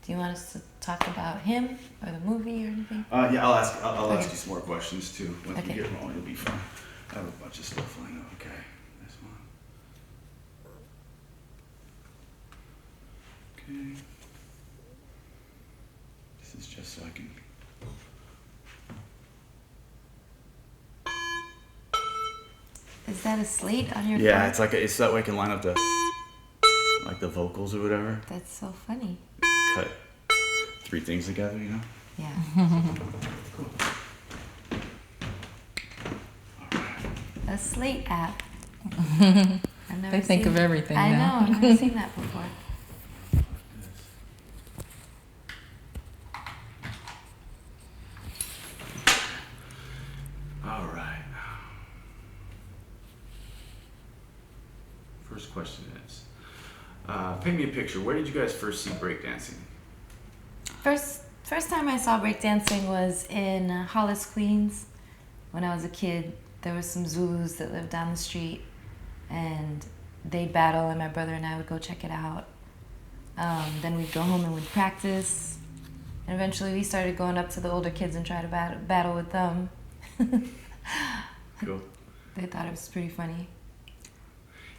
Do you want us to talk about him or the movie or anything? Yeah, I'll ask Okay. you some more questions too. Once we Okay. get rolling, it'll be fun. I have a bunch of stuff lined up. Okay, this one. Okay. This is just so I can. Is that a slate on your Yeah, phone? it's like it's that way I can line up the vocals or whatever. That's so funny. Cut 3 things together, you know. Yeah. Cool. A slate app. I've never They think seen of everything I now. know. I've never seen that before. All right. First question is, paint me a picture. Where did you guys first see breakdancing? First time I saw breakdancing was in Hollis, Queens. When I was a kid, there was some Zulus that lived down the street, and they'd battle, and my brother and I would go check it out. Then we'd go home and we'd practice, and eventually we started going up to the older kids and try to battle with them. Cool. They thought it was pretty funny.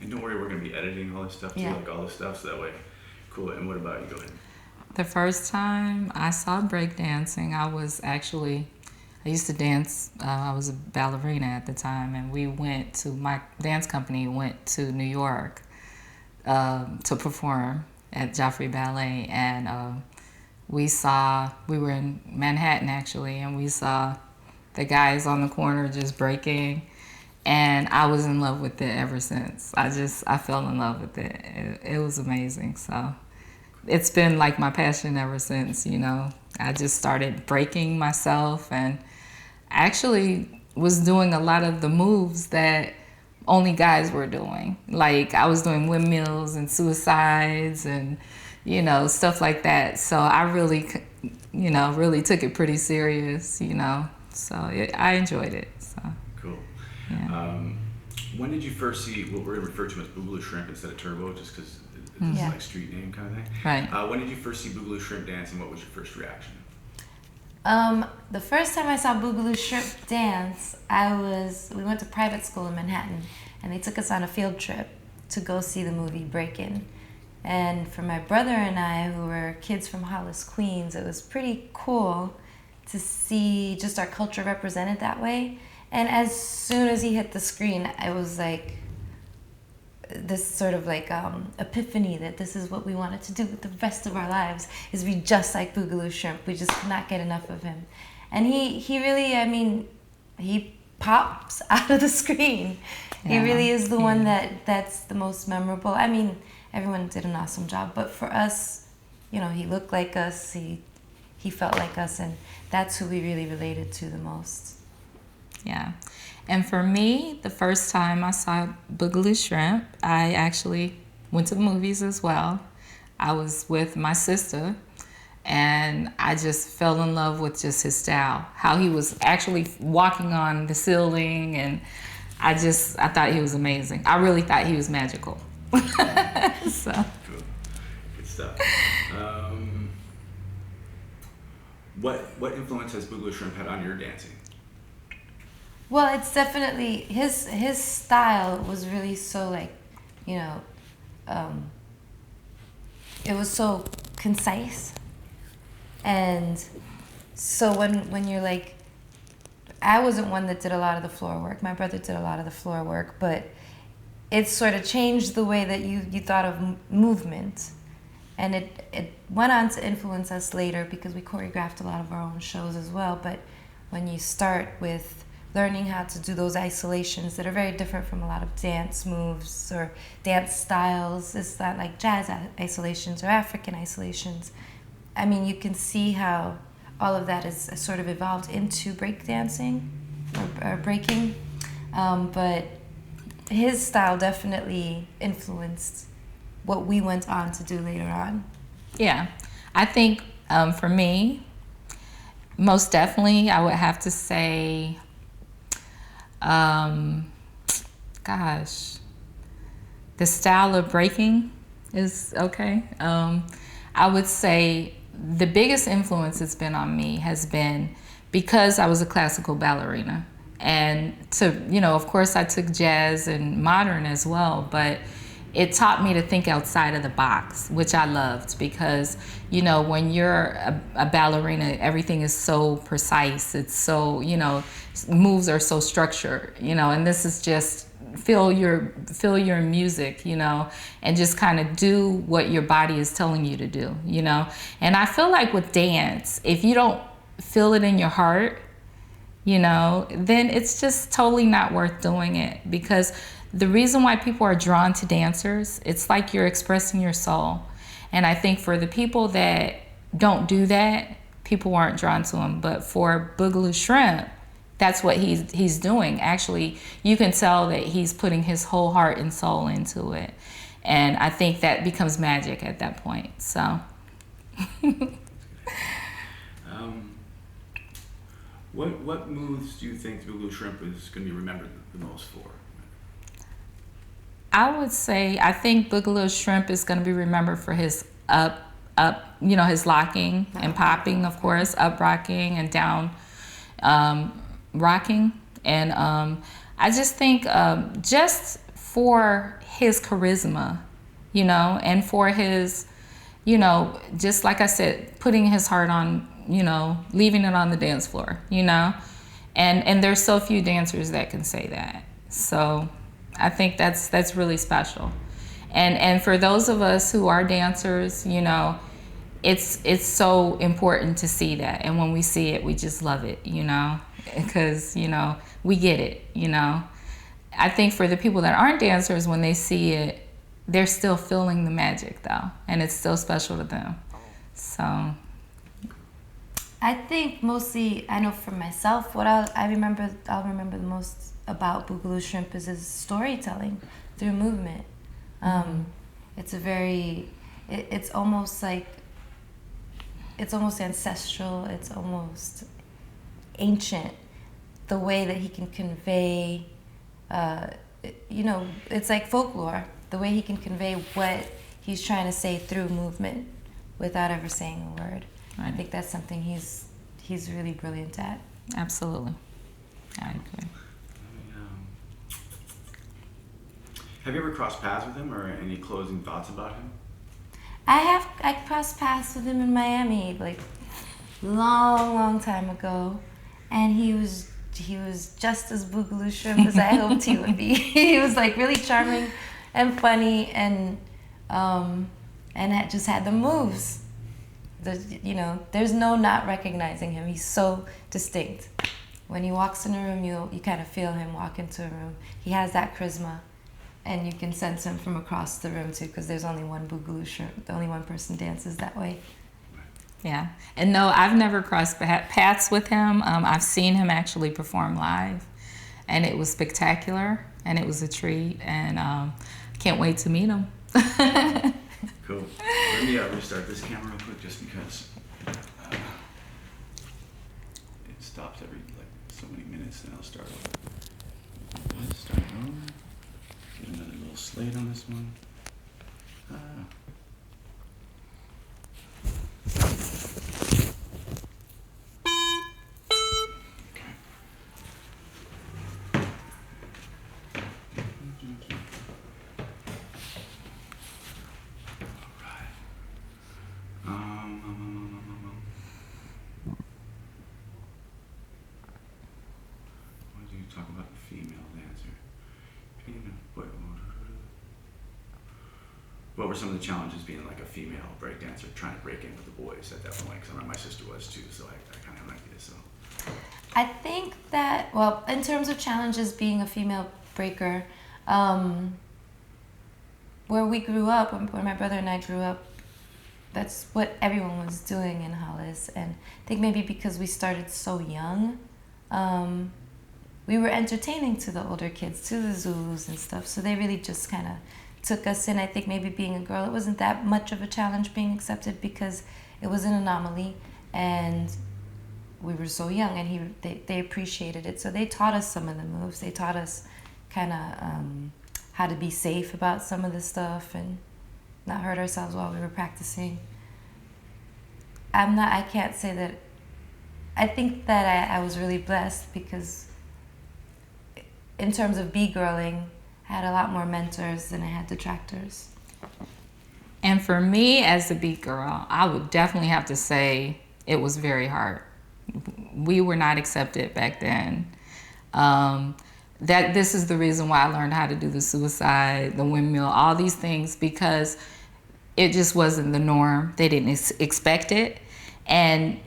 And don't worry, we're gonna be editing all this stuff too, Yeah. like all this stuff, so that way. Cool. And what about you? Go ahead. The first time I saw breakdancing, I used to dance. I was a ballerina at the time, and my dance company went to New York to perform at Joffrey Ballet, and we were in Manhattan actually, and we saw the guys on the corner just breaking, and I was in love with it ever since. I fell in love with it. It was amazing. So it's been like my passion ever since, you know. I just started breaking myself and actually was doing a lot of the moves that only guys were doing. Like I was doing windmills and suicides and, you know, stuff like that. So I really, you know, really took it pretty serious, you know. So I enjoyed it. So Cool. yeah. When did you first see what we're gonna refer to as Boogaloo Shrimp instead of Turbo, just because it's Yeah. like street name kind of thing? Right. When did you first see Boogaloo Shrimp dancing? What was your first reaction? The first time I saw Boogaloo Shrimp dance, we went to private school in Manhattan, and they took us on a field trip to go see the movie Breakin'. And for my brother and I, who were kids from Hollis, Queens, it was pretty cool to see just our culture represented that way. And as soon as he hit the screen, it was like this sort of like epiphany that this is what we wanted to do with the rest of our lives, is be just like Boogaloo Shrimp. We just could not get enough of him. And he really, I mean, he pops out of the screen. He Yeah. really is the one that's the most memorable. I mean, everyone did an awesome job, but for us, you know, he looked like us, he felt like us, and that's who we really related to the most. Yeah. And for me, the first time I saw Boogaloo Shrimp, I actually went to the movies as well. I was with my sister, and I just fell in love with just his style, how he was actually walking on the ceiling, and I thought he was amazing. I really thought he was magical. So. Cool. Good stuff. What influence has Boogaloo Shrimp had on your dancing? Well, it's definitely his style was really so like, you know, it was so concise, and so when you're like, I wasn't one that did a lot of the floor work. My brother did a lot of the floor work, but it sort of changed the way that you thought of movement, and it went on to influence us later because we choreographed a lot of our own shows as well. But when you start with learning how to do those isolations that are very different from a lot of dance moves or dance styles. It's not like jazz isolations or African isolations. I mean, you can see how all of that is sort of evolved into breakdancing or breaking. But his style definitely influenced what we went on to do later on. Yeah. I think for me, most definitely, I would have to say, the style of breaking is okay. I would say the biggest influence it's been on me has been because I was a classical ballerina. And of course I took jazz and modern as well, but it taught me to think outside of the box, which I loved because, when you're a ballerina, everything is so precise. It's so, moves are so structured, and this is just feel your music, and just kind of do what your body is telling you to do, And I feel like with dance, if you don't feel it in your heart, then it's just totally not worth doing it, because the reason why people are drawn to dancers, it's like you're expressing your soul. And I think for the people that don't do that, people aren't drawn to them. But for Boogaloo Shrimp, that's what he's doing. Actually, you can tell that he's putting his whole heart and soul into it. And I think that becomes magic at that point. So. What moves do you think Boogaloo Shrimp is going to be remembered the most for? I would say I think Boogaloo Shrimp is going to be remembered for his up, his locking and popping, of course, up rocking and down rocking. And I just think just for his charisma, and for his, just like I said, putting his heart on, leaving it on the dance floor, and there's so few dancers that can say that. So I think that's really special. And for those of us who are dancers, it's so important to see that. And when we see it, we just love it, because, we get it, I think for the people that aren't dancers, when they see it, they're still feeling the magic though. And it's still special to them. So. I think mostly, I know for myself, what I'll remember the most about Boogaloo Shrimp is his storytelling through movement. It's it's almost ancestral, it's almost ancient, the way that he can convey, it's like folklore, the way he can convey what he's trying to say through movement without ever saying a word. Right. I think that's something he's really brilliant at. Absolutely. I agree. Have you ever crossed paths with him, or any closing thoughts about him? I crossed paths with him in Miami, like long time ago, and he was just as Boogaloo Shrimp as I hoped he would be. He was like really charming and funny, and just had the moves. There's no not recognizing him. He's so distinct. When he walks in a room, you kind of feel him walk into a room. He has that charisma, and you can sense him from across the room too, because there's only one Boogaloo Shrimp. Only one person dances that way. Yeah, and no, I've never crossed paths with him. I've seen him actually perform live, and it was spectacular, and it was a treat, and can't wait to meet him. Cool. Let me restart this camera real quick, just because it stops every so many minutes, then I'll start over. Let's start over. Get another little slate on this one. Talk about the female dancer. What were some of the challenges being like a female breakdancer trying to break in with the boys at that point? Because I know my sister was too, so I kind of have an idea. So I think that, well, in terms of challenges being a female breaker, where we grew up, when my brother and I grew up, that's what everyone was doing in Hollis. And I think maybe because we started so young, we were entertaining to the older kids, to the Zulus and stuff. So they really just kind of took us in. I think maybe being a girl, it wasn't that much of a challenge being accepted because it was an anomaly and we were so young, and they appreciated it. So they taught us some of the moves. They taught us kind of how to be safe about some of the stuff and not hurt ourselves while we were practicing. I can't say that. I think that I was really blessed because in terms of B-girling, I had a lot more mentors than I had detractors. And for me as a beat girl, I would definitely have to say it was very hard. We were not accepted back then. That this is the reason why I learned how to do the suicide, the windmill, all these things, because it just wasn't the norm. They didn't expect it. And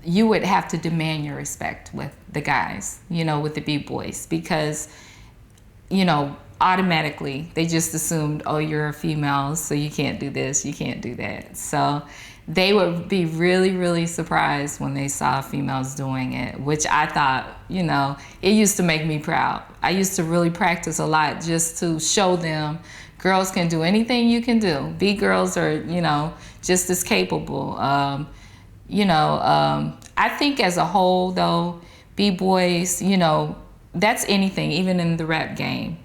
you would have to demand your respect with the guys, with the B-boys, because, automatically they just assumed, oh, you're a female, so you can't do this, you can't do that. So they would be really, really surprised when they saw females doing it, which I thought, it used to make me proud. I used to really practice a lot just to show them girls can do anything you can do. B-girls are, just as capable. I think as a whole, though, B-boys, that's anything, even in the rap game,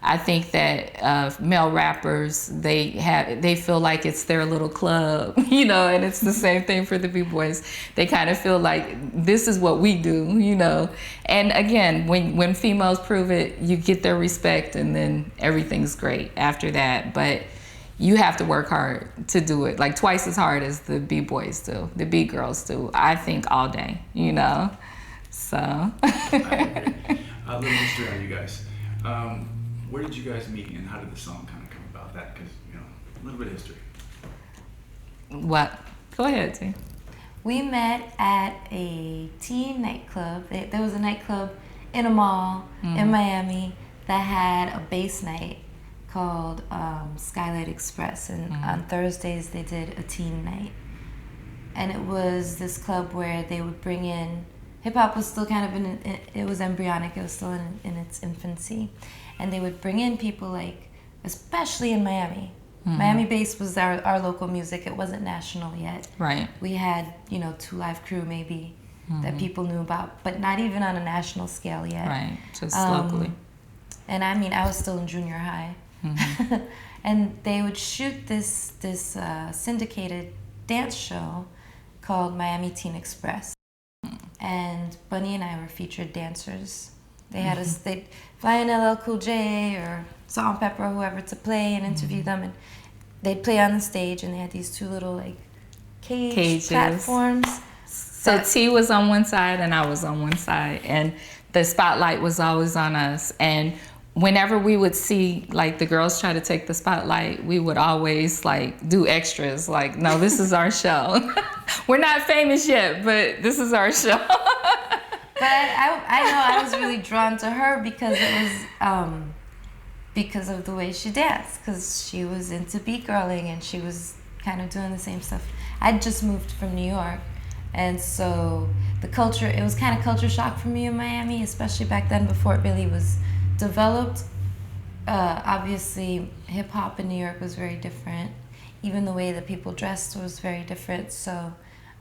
I think that male rappers, they feel like it's their little club, and it's the same thing for the B-boys. They kind of feel like this is what we do, And again, when females prove it, you get their respect, and then everything's great after that. But you have to work hard to do it, like twice as hard as the B-boys do, the B-girls do, I think, all day, So. I agree. A little history on you guys. Where did you guys meet, and how did the song kind of come about? That, because a little bit of history. What? Go ahead, T. We met at a teen nightclub. There was a nightclub in a mall in Miami that had a bass night called Skylight Express, and on Thursdays they did a teen night. And it was this club where they would bring in, hip-hop was still kind of it was embryonic, it was still in its infancy. And they would bring in people like, especially in Miami. Miami bass was our local music. It wasn't national yet. Right. We had, 2 Live Crew maybe that people knew about, but not even on a national scale yet. Right, just locally. And I was still in junior high. And they would shoot this syndicated dance show called Miami Teen Express. And Bunny and I were featured dancers. They had us, they'd fly in LL Cool J or Salt and Pepper or whoever to play and interview them, and they'd play on the stage, and they had these 2 little cages. Platforms. So T was on one side and I was on one side, and the spotlight was always on us. And whenever we would see the girls try to take the spotlight, we would always do extras. No, this is our show. We're not famous yet, but this is our show. But I know I was really drawn to her because it was because of the way she danced, because she was into beat-girling and she was kind of doing the same stuff. I'd just moved from New York, and so it was kind of culture shock for me in Miami, especially back then before it really was developed. Obviously, hip-hop in New York was very different. Even the way that people dressed was very different, so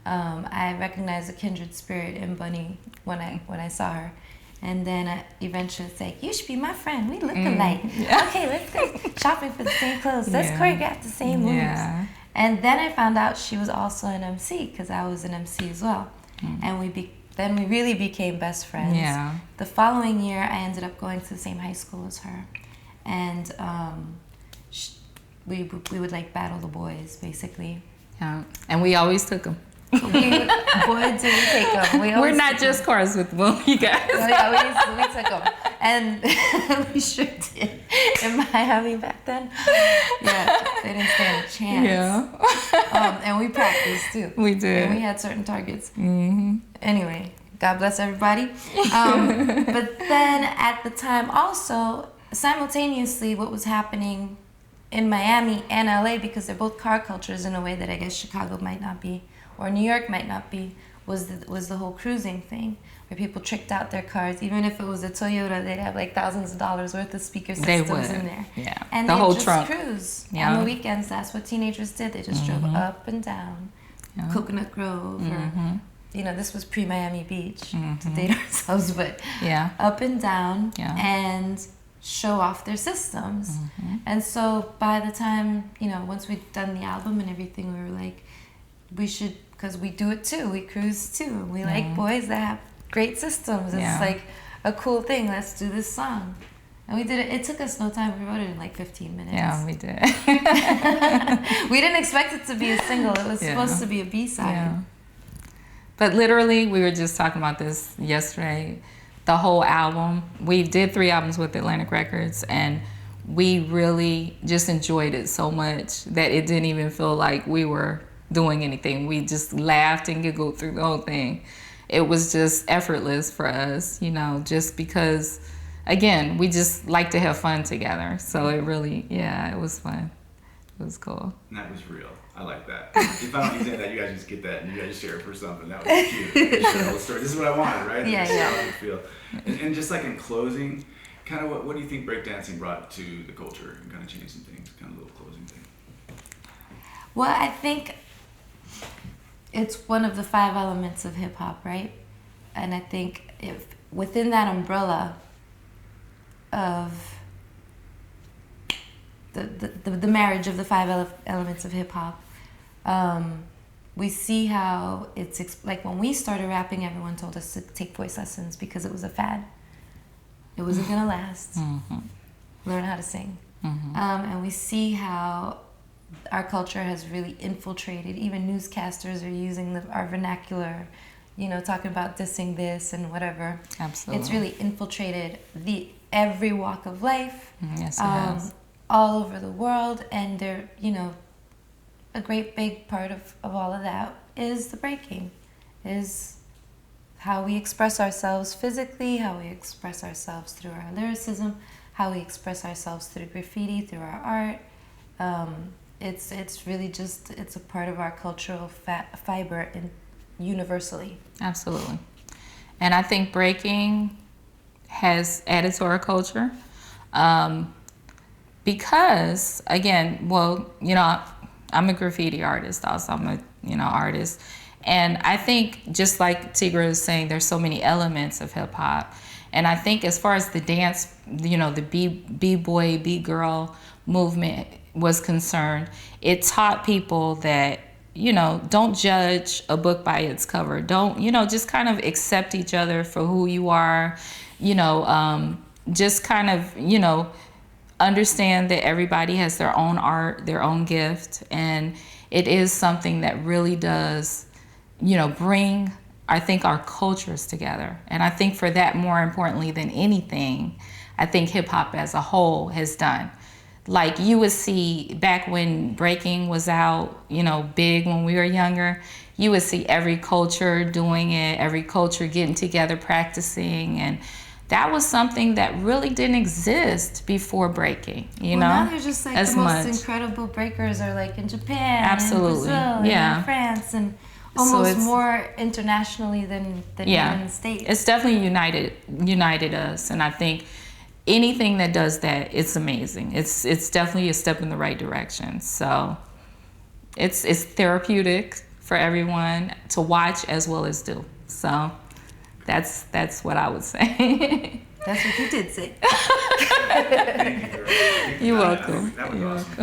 I recognized a kindred spirit in Bunny when I saw her. And then eventually it's like, you should be my friend. We look alike. Yeah. Okay, let's go shopping for the same clothes. Let's choreograph the same moves. Yeah. And then I found out she was also an MC, because I was an MC as well. And then we really became best friends. Yeah. The following year, I ended up going to the same high school as her. And we would battle the boys, basically. Yeah. And we always took them. Boy, did we take them. We're not just cars with them, you guys. Yeah, we took them. And we sure did. In Miami back then. Yeah, they didn't stand a chance. Yeah. And we practiced too. We did. And we had certain targets. Anyway, God bless everybody. But then at the time also, simultaneously, what was happening in Miami and LA, because they're both car cultures in a way that I guess Chicago might not be, or New York might not be, was the whole cruising thing, where people tricked out their cars. Even if it was a Toyota, they'd have thousands of dollars worth of speaker systems in there. Yeah. And the whole just trunk. Cruise. Yeah. On the weekends, that's what teenagers did. They just drove up and down Coconut Grove, or this was pre-Miami Beach, to date ourselves, but up and down and show off their systems. And so by the time, once we'd done the album and everything, we were like, we should because we do it too. We cruise too. We like boys that have great systems. It's Yeah. like a cool thing. Let's do this song. And we did it. It took us no time. We wrote it in like 15 minutes. Yeah, we did. We didn't expect it to be a single. It was supposed to be a B-side. Yeah. But literally, we were just talking about this yesterday. The whole album, we did 3 albums with Atlantic Records, and we really just enjoyed it so much that it didn't even feel like we were doing anything. We just laughed and giggled through the whole thing. It was just effortless for us, you know, just because, again, we just like to have fun together. So it really, it was fun. It was cool. And that was real. I like that. If I don't say that, you guys just get that and you guys share it for something. That was cute. You share the whole story. This is what I wanted, right? Yeah, this is yeah. how I feel. And just like in closing, kind of what do you think breakdancing brought to the culture and kind of changed some things? Kind of a little closing thing. Well, I think it's one of the 5 elements of hip hop, right? And I think if within that umbrella of the marriage of the 5 elements of hip hop, we see how it's like when we started rapping, everyone told us to take voice lessons because it was a fad. It wasn't gonna last. Learn how to sing. And we see how our culture has really infiltrated. Even newscasters are using our vernacular, you know, talking about dissing this and whatever. Absolutely. It's really infiltrated every walk of life. Yes, it has. All over the world, and they're, you know, a great big part of all of that is the breaking, is how we express ourselves physically, how we express ourselves through our lyricism, how we express ourselves through graffiti, through our art. It's really just, it's a part of our cultural fiber universally. Absolutely. And I think breaking has added to our culture. Because, again, well, you know, I'm a graffiti artist also. I'm a, you know, artist. And I think, just like Tigra is saying, there's so many elements of hip hop. And I think as far as the dance, you know, the B-boy, B-girl movement was concerned, it taught people that, you know, don't judge a book by its cover. Don't, you know, just kind of accept each other for who you are. You know, just kind of, you know, understand that everybody has their own art, their own gift, and it is something that really does, you know, bring, I think, our cultures together. And I think for that, more importantly than anything, I think hip hop as a whole has done. Like you would see back when breaking was out, you know, big when we were younger, you would see every culture doing it, every culture getting together, practicing, and that was something that really didn't exist before breaking, you know? Now they're just like as the most much. Incredible breakers are like in Japan, Absolutely. and Brazil, Yeah. and France, and So almost it's- more internationally than here in the States. It's definitely united us, and I think anything that does that, it's amazing. It's definitely a step in the right direction. So it's therapeutic for everyone to watch as well as do. So that's what I would say. That's what you did say. Thank you. You're welcome. That was You're awesome.